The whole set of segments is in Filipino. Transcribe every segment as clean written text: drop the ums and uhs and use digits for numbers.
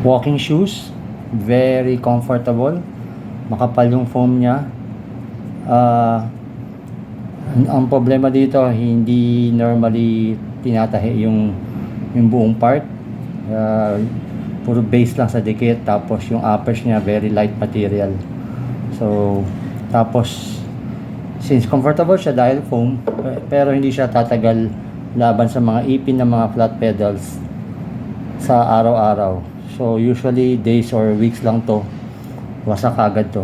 Walking shoes, very comfortable. Makapal yung foam niya. Ah, ang problema dito, hindi normally tinatahi yung buong part. Ah, puro base lang sa dikit, tapos yung uppers niya very light material. So, tapos since comfortable siya dahil foam, pero hindi siya tatagal laban sa mga ipin ng mga flat pedals sa araw-araw. So usually days or weeks lang to, wasak agad to.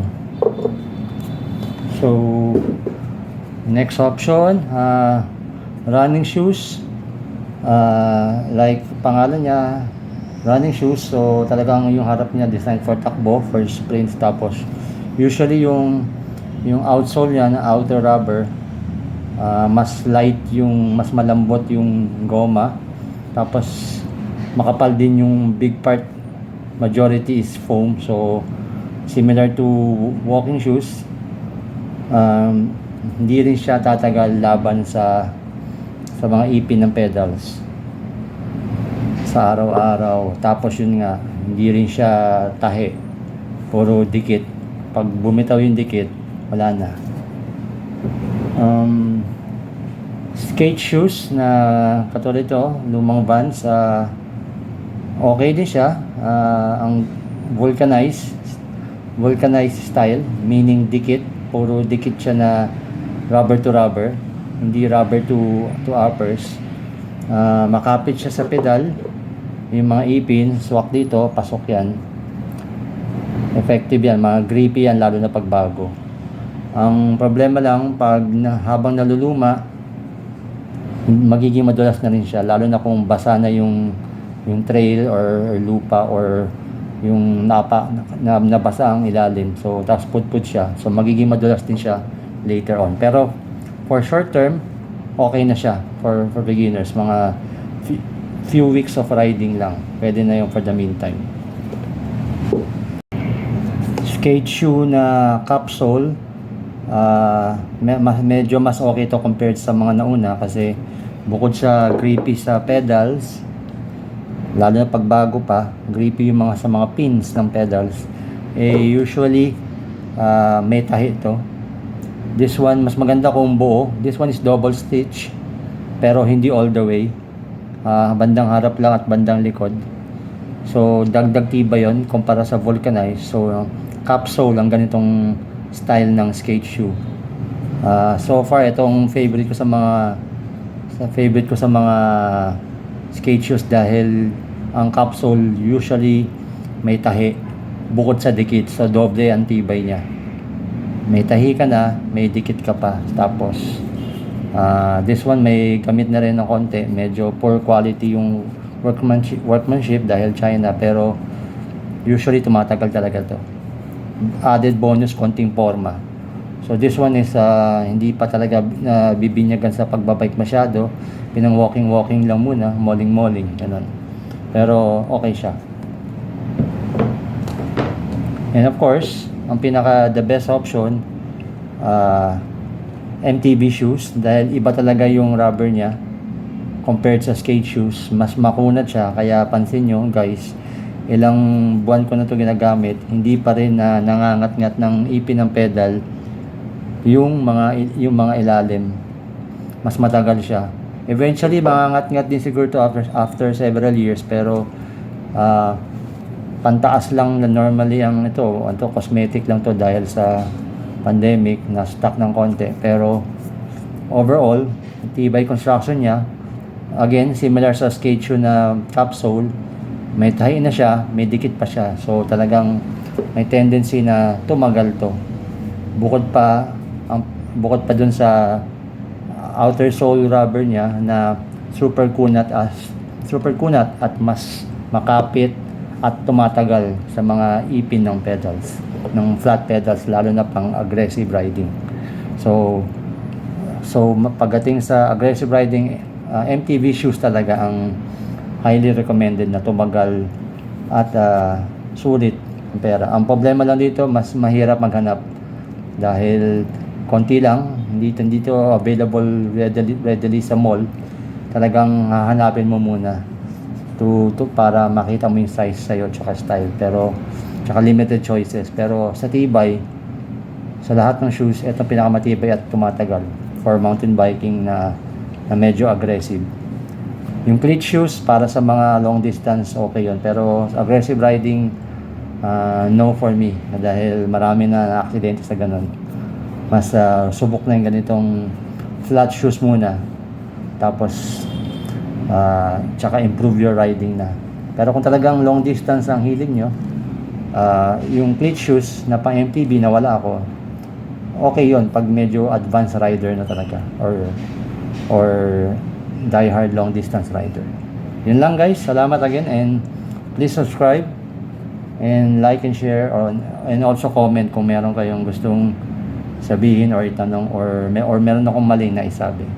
So next option, running shoes. Like pangalan niya, running shoes. So talagang yung harap niya designed for takbo, for sprints. Tapos usually yung outsole niya na outer rubber, mas light, mas malambot yung goma. Tapos makapal din yung big part, majority is foam. So similar to walking shoes. Hindi rin siya tatagal laban sa mga ipin ng pedals sa araw-araw. Tapos yun nga, hindi rin siya tahi, puro dikit. Pag bumitaw yung dikit, wala na. Skate shoes na katulad ito, lumang Vans, okay din siya. Ang vulcanized style, meaning dikit, puro dikit siya na rubber to rubber, hindi rubber to uppers. Makapit siya sa pedal, yung mga ipin, swak dito, pasok yan. Effective yan, mga grippy yan, lalo na pagbago. Ang problema lang, habang naluluma, magiging madulas na rin siya, lalo na kung basa na yung trail or lupa, or yung nabasa ang ilalim. So tapos pudpud siya, so magiging madulas din siya later on. Pero for short term, okay na siya for beginners. Mga few weeks of riding lang, pwede na yung for the meantime. Skate shoe na capsule, medyo mas okay to compared sa mga nauna, kasi bukod sa grippy sa pedals, lalo na pagbago pa, grippy yung sa mga pins ng pedals, usually may tahi ito. This one mas maganda kung buo. This one is double stitch, pero hindi all the way, bandang harap lang at bandang likod. So dagdag tibay yon kumpara sa vulcanized. So capsule ang ganitong style ng skate shoe. So far itong favorite ko sa mga skate shoes, dahil ang capsule usually may tahi bukod sa dikit, so doble ang tibay niya. May tahi ka na, may dikit ka pa. Tapos this one may gamit na rin ng konti, medyo poor quality yung workmanship dahil China, pero usually tumatagal talaga to. Added bonus, konting forma. So this one is hindi pa talaga bibinyagan sa pagbabike masyado, pinang walking lang muna, molling ganun. Pero okay siya. And of course, ang the best option, MTB shoes, dahil iba talaga yung rubber niya compared sa skate shoes. Mas makunat siya, kaya pansin nyo guys, ilang buwan ko na to ginagamit, hindi pa rin nangangat-ngat ng ipin ng pedal yung mga ilalim. Mas matagal siya. Eventually mangangat-ngat din siguro to after several years, pero pantaas lang na normally ang ito cosmetic lang to dahil sa pandemic, na stuck ng konti. Pero overall, tibay construction niya. Again, similar sa skate shoe na capsule, may tahi na siya, may dikit pa siya. So talagang may tendency na tumagal to. Bukod pa dun sa outer sole rubber niya na super kunat at mas makapit at tumatagal sa mga ipin ng pedals, ng flat pedals, lalo na pang aggressive riding. So pagdating sa aggressive riding, MTB shoes talaga ang highly recommended na tumagal at sulit ang pera. Ang problema lang dito, mas mahirap maghanap dahil konti lang, hindi dito available readily sa mall. Talagang hahanapin mo muna. para makita mo yung size sa'yo tsaka style, pero tsaka limited choices. Pero sa tibay, sa lahat ng shoes, ito pinakamatibay at tumatagal for mountain biking na medyo aggressive. Yung cleat shoes para sa mga long distance, okay yun, pero aggressive riding, no for me, dahil marami na aksidente sa ganun. Mas subok na yung ganitong flat shoes muna, tapos tsaka improve your riding na. Pero kung talagang long distance ang hilig nyo, yung cleat shoes na pang MTB na wala ako, okay yon pag medyo advanced rider na talaga, or die hard long distance rider. Yun lang guys, salamat again, and please subscribe and like and share, and also comment kung meron kayong gustong sabihin or itanong, or meron akong maling na isabi.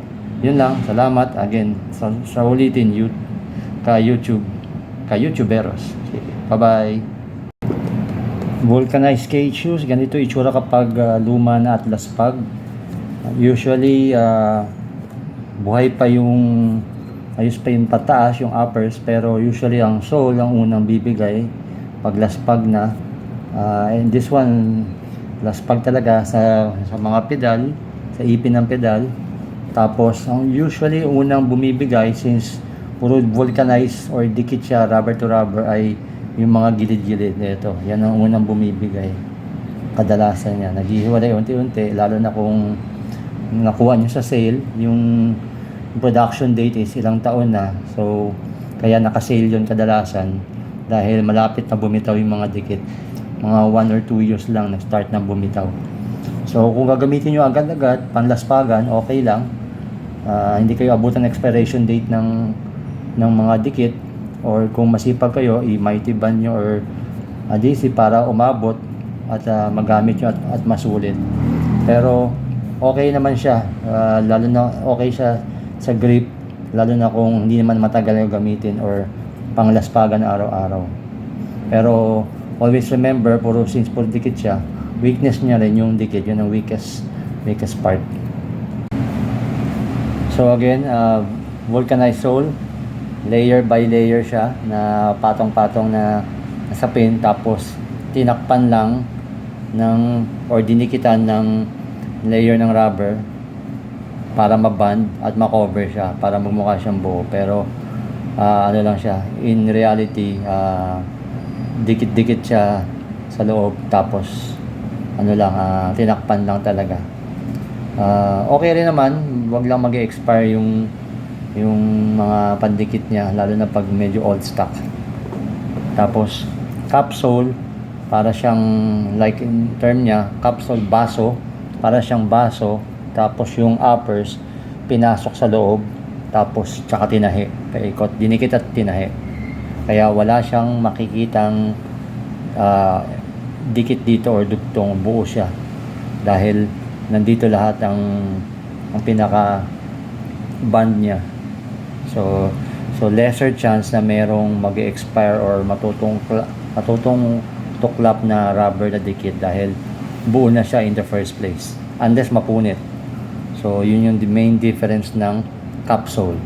Yun lang, salamat again sa ulitin ka YouTuberos. Bye bye. Vulcanized skate shoes, ganito itsura kapag luma na at laspag. Usually buhay pa yung ayos pa yung pataas, yung uppers, pero usually ang sole ang unang bibigay pag laspag na. And this one, laspag talaga sa mga pedal, sa ipin ng pedal. Tapos ang usually unang bumibigay, since puro vulcanized or dikit siya, rubber to rubber, ay yung mga gilid-gilid nito. Yan ang unang bumibigay. Kadalasan niya naghihiwalay unti-unti, lalo na kung nakuha nyo sa sale. Yung production date is ilang taon na, so kaya naka-sale yun kadalasan, dahil malapit na bumitaw yung mga dikit. Mga 1 or 2 years lang nag-start na bumitaw. So kung gagamitin nyo agad-agad panlaspagan, okay lang. Hindi kayo abutan expiration date ng mga dikit, or kung masipag kayo, i-mighty band nyo or adhesive para umabot at magamit nyo at masulit. Pero okay naman siya, lalo na okay siya sa grip, lalo na kung hindi naman matagal yung gamitin or panglaspagan araw-araw. Pero always remember, since puro dikit siya, weakness niya rin yung dikit, yun ang weakest part. So again, vulcanized sole, layer by layer siya, na patong-patong na sapin, tapos tinakpan lang or dinikitan ng layer ng rubber para maband at makover siya, para magmukha siyang buo. Pero ano lang siya, in reality, dikit-dikit siya sa loob, tapos tinakpan lang talaga. Okay rin naman, wag lang mag-expire yung mga pandikit niya, lalo na pag medyo old stock. Tapos capsule, para siyang, like in term niya, capsule baso, para siyang baso. Tapos yung uppers pinasok sa loob, tapos tsaka tinahi, paikot, dinikit at tinahi. Kaya wala siyang makikitang dikit dito or dugtong, buo siya, dahil nandito lahat ang pinaka band niya. So lesser chance na merong mag-expire or matutong tuklap na rubber na dikit, dahil buo na siya in the first place, unless mapunit. So yun yung the main difference ng capsule.